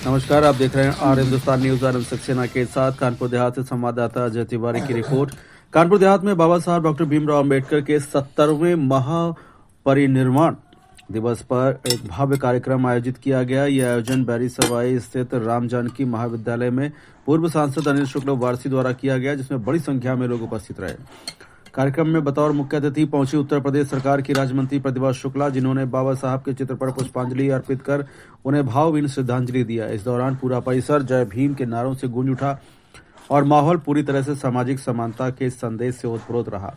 नमस्कार, आप देख रहे हैं आर हिंदुस्तान न्यूज। आनंद सक्सेना के साथ कानपुर देहात से संवाददाता अजय तिवारी की रिपोर्ट। कानपुर देहात में बाबा साहब डॉक्टर भीमराव अंबेडकर के 70वें महापरिनिर्वाण दिवस पर एक भव्य कार्यक्रम आयोजित किया गया। यह आयोजन बैरी सवाई स्थित राम जानकी महाविद्यालय में पूर्व सांसद अनिल शुक्ल वारसी द्वारा किया गया, जिसमें बड़ी संख्या में लोग उपस्थित रहे। कार्यक्रम में बतौर मुख्य अतिथि पहुंची उत्तर प्रदेश सरकार की राज्य मंत्री प्रतिभा शुक्ला, जिन्होंने बाबा साहब के चित्र पर पुष्पांजलि अर्पित कर उन्हें भावभीनी श्रद्धांजलि दिया। इस दौरान पूरा परिसर जय भीम के नारों से गूंज उठा और माहौल पूरी तरह से सामाजिक समानता के संदेश से ओतप्रोत रहा।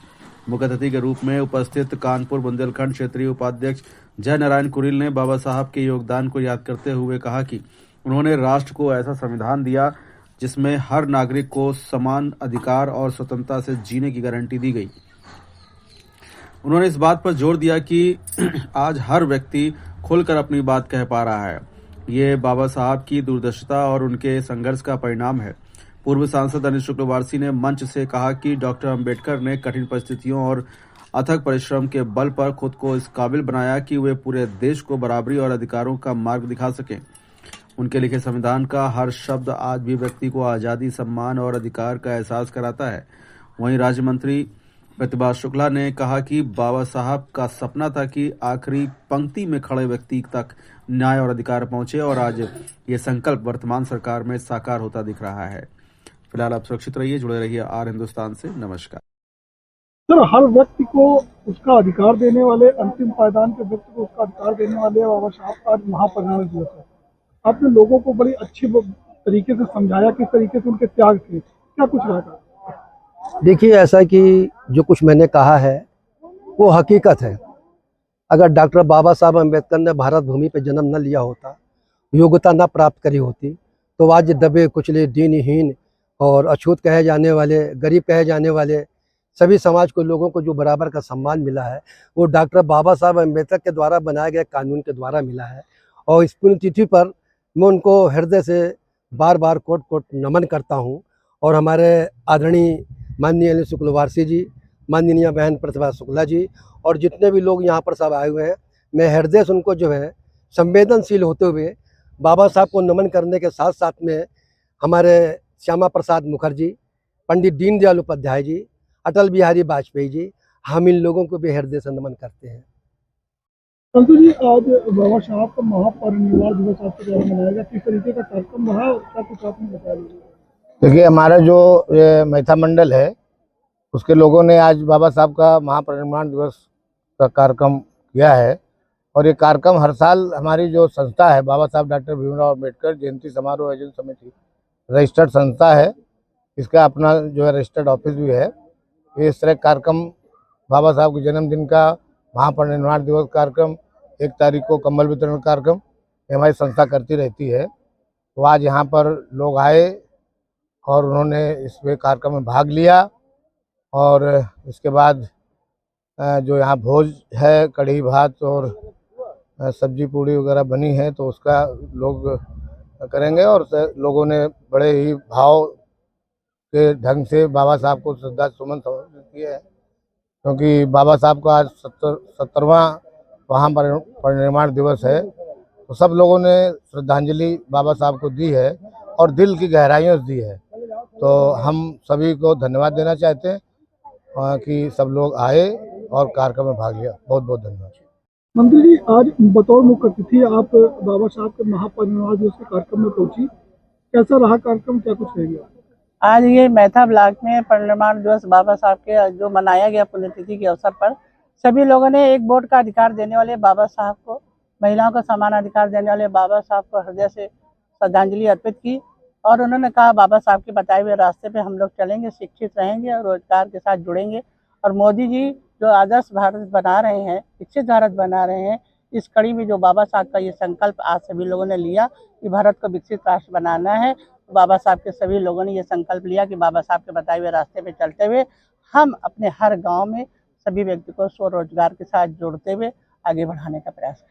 मुख्य अतिथि के रूप में उपस्थित कानपुर बुंदेलखंड क्षेत्रीय उपाध्यक्ष जय नारायण कुरिल ने बाबा साहब के योगदान को याद करते हुए कहा कि उन्होंने राष्ट्र को ऐसा संविधान दिया जिसमें हर नागरिक को समान अधिकार और स्वतंत्रता से जीने की गारंटी दी गई। उन्होंने इस बात पर जोर दिया कि आज हर व्यक्ति खुलकर अपनी बात कह पा रहा है। ये बाबा साहब की दूरदर्शिता और उनके संघर्ष का परिणाम है। पूर्व सांसद अनिल शुक्ल वारसी ने मंच से कहा कि डॉक्टर अंबेडकर ने कठिन परिस्थितियों और अथक परिश्रम के बल पर खुद को इस काबिल बनाया कि वे पूरे देश को बराबरी और अधिकारों का मार्ग दिखा सकें। उनके लिखे संविधान का हर शब्द आज भी व्यक्ति को आजादी, सम्मान और अधिकार का एहसास कराता है। वहीं राज्य मंत्री प्रतिभा शुक्ला ने कहा कि बाबा साहब का सपना था कि आखिरी पंक्ति में खड़े व्यक्ति तक न्याय और अधिकार पहुंचे, और आज ये संकल्प वर्तमान सरकार में साकार होता दिख रहा है। फिलहाल आप सुरक्षित रहिए, जुड़े रहिए आर हिंदुस्तान से। नमस्कार। सर, हर व्यक्ति को उसका अधिकार देने वाले, अंतिम पायदान के व्यक्ति को उसका अधिकार देने वाले बाबा साहब का आज महापरिनिर्वाण दिवस है। आपने लोगों को बड़ी अच्छी तरीके से समझाया किस तरीके से उनके त्याग थे, क्या कुछ रहता? देखिए, ऐसा कि जो कुछ मैंने कहा है वो हकीकत है। अगर डॉक्टर बाबा साहब अम्बेडकर ने भारत भूमि पर जन्म न लिया होता, योग्यता न प्राप्त करी होती, तो आज दबे कुचले, दीनहीन और अछूत कहे जाने वाले, गरीब कहे जाने वाले सभी समाज को, लोगों को जो बराबर का सम्मान मिला है वो डॉक्टर बाबा साहब अम्बेडकर के द्वारा बनाए गए कानून के द्वारा मिला है। और इस पुण्यतिथि पर मैं उनको हृदय से बार बार कोट कोट नमन करता हूँ। और हमारे आदरणीय माननीय अनिल शुक्ल वारसी जी, माननीय बहन प्रतिभा शुक्ला जी और जितने भी लोग यहाँ पर सब आए हुए हैं, मैं हृदय से उनको जो है संवेदनशील होते हुए बाबा साहब को नमन करने के साथ साथ में हमारे श्यामा प्रसाद मुखर्जी, पंडित दीनदयाल उपाध्याय जी, अटल बिहारी वाजपेयी जी, हम इन लोगों को भी हृदय से नमन करते हैं। संतु जी, आज बाबा साहब का महापरिनिर्वाण दिवस आपके द्वारा मनाया गया, किस तरीके का कार्यक्रम रहा और क्या कुछ आपने बताया? देखिए, हमारा जो मैथा मंडल है उसके लोगों ने आज बाबा साहब का महापरिनिर्वाण दिवस का कार्यक्रम किया है। और ये कार्यक्रम हर साल हमारी जो संस्था है बाबा साहब डॉक्टर भीमराव अंबेडकर जयंती समारोह आयोजन समिति रजिस्टर्ड संस्था है, इसका अपना जो है रजिस्टर्ड ऑफिस भी है। इस तरह कार्यक्रम बाबा साहब के जन्मदिन का महापरिनिर्वाण दिवस कार्यक्रम, 1 तारीख को कंबल वितरण कार्यक्रम हमारी संस्था करती रहती है। तो आज यहाँ पर लोग आए और उन्होंने इस कार्यक्रम में भाग लिया। और इसके बाद जो यहाँ भोज है, कढ़ी भात और सब्जी पूड़ी वगैरह बनी है, तो उसका लोग करेंगे। और लोगों ने बड़े ही भाव के ढंग से बाबा साहब को श्रद्धा सुमन समर्पित किए हैं, क्योंकि बाबा साहब का आज 70वां महापरिनिर्वाण दिवस है। तो सब लोगों ने श्रद्धांजलि बाबा साहब को दी है और दिल की गहराइयों से दी है। तो हम सभी को धन्यवाद देना चाहते हैं कि सब लोग आए और कार्यक्रम में भाग लिया। बहुत बहुत धन्यवाद। मंत्री जी, आज बतौर मुख्य अतिथि आप बाबा साहब के महापरिनिर्वाण दिवस के कार्यक्रम में पहुंची, कैसा रहा कार्यक्रम, क्या कुछ रहेगा? आज ये मैथा ब्लॉक में परिनिर्वाण दिवस बाबा साहब के जो मनाया गया पुण्यतिथि के अवसर पर सभी लोगों ने एक वोट का अधिकार देने वाले बाबा साहब को, महिलाओं को समान अधिकार देने वाले बाबा साहब को हृदय से श्रद्धांजलि अर्पित की। और उन्होंने कहा बाबा साहब के बताए हुए रास्ते पे हम लोग चलेंगे, शिक्षित रहेंगे और रोजगार के साथ जुड़ेंगे। और मोदी जी जो आदर्श भारत बना रहे हैं, विकसित भारत बना रहे हैं, इस कड़ी में जो बाबा साहब का ये संकल्प आज सभी लोगों ने लिया कि भारत को विकसित राष्ट्र बनाना है, बाबा साहब के सभी लोगों ने ये संकल्प लिया कि बाबा साहब के बताए हुए रास्ते पे चलते हुए हम अपने हर गांव में सभी व्यक्ति को स्वरोजगार के साथ जोड़ते हुए आगे बढ़ाने का प्रयास करें।